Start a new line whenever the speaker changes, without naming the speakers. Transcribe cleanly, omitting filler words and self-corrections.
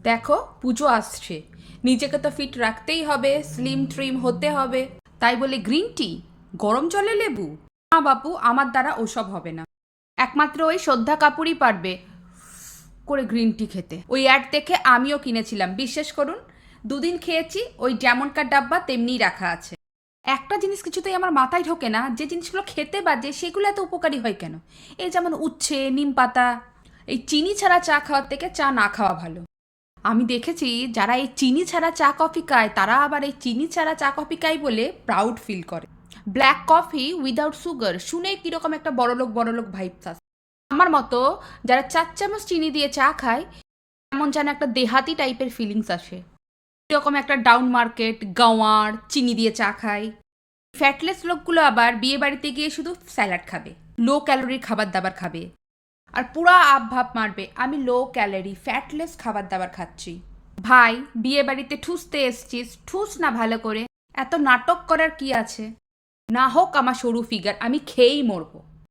দেখো পুজো আসছে, নিজেকে তো ফিট রাখতেই হবে, স্লিম ট্রিম হতে হবে, তাই বলে গ্রিন টি, গরম জলে লেবু? না বাপু, আমার দ্বারা ওসব হবে না। একমাত্র ওই শ্রদ্ধা কাপুরই পারবে করে গ্রিন টি খেতে। ওই অ্যাড দেখে আমিও কিনেছিলাম, বিশ্বাস করুন। দুদিন খেয়েছি, ওই যেমনকার ডাব্বা তেমনিই রাখা আছে। একটা জিনিস কিছুতেই আমার মাথায় ঢোকে না, যে জিনিসগুলো খেতে বাজে সেগুলো এত উপকারী হয় কেন? এই যেমন উচ্ছে, নিম পাতা। এই চিনি ছাড়া চা খাওয়ার থেকে চা না খাওয়া ভালো। আমি দেখেছি যারা এই চিনি ছাড়া চা কফি খায় তারা আবার এই চিনি ছাড়া চা কফি খায় বলে প্রাউড ফিল করে। ব্ল্যাক কফি উইদাউট সুগার শুনেই কীরকম একটা বড়লোক বড়লোক ভাইবস আসে। আমার মতো যারা 4 চামচ চিনি দিয়ে চা খায়, এমন যেন একটা দেহাতি টাইপের ফিলিংস আসে। এরকম একটা ডাউন মার্কেট গাঁওয়ার চিনি দিয়ে চা খায়। ফ্যাটলেস লোকগুলো আবার বিয়ে বাড়িতে গিয়ে শুধু স্যালাড খাবে, লো ক্যালোরির খাবার দাবার খাবে, আর পুরা আপ ভাব মারবে আমি লো ক্যালোরি ফ্যাটলেস খাবার দাবার খাচ্ছি। ভাই, বিয়ে বাড়িতে ঠুসতে এসছিস, ঠুস না ভালো করে। এত নাটক করার কি আছে? না হোক আমার সরু ফিগার, আমি খেয়েই মরবো।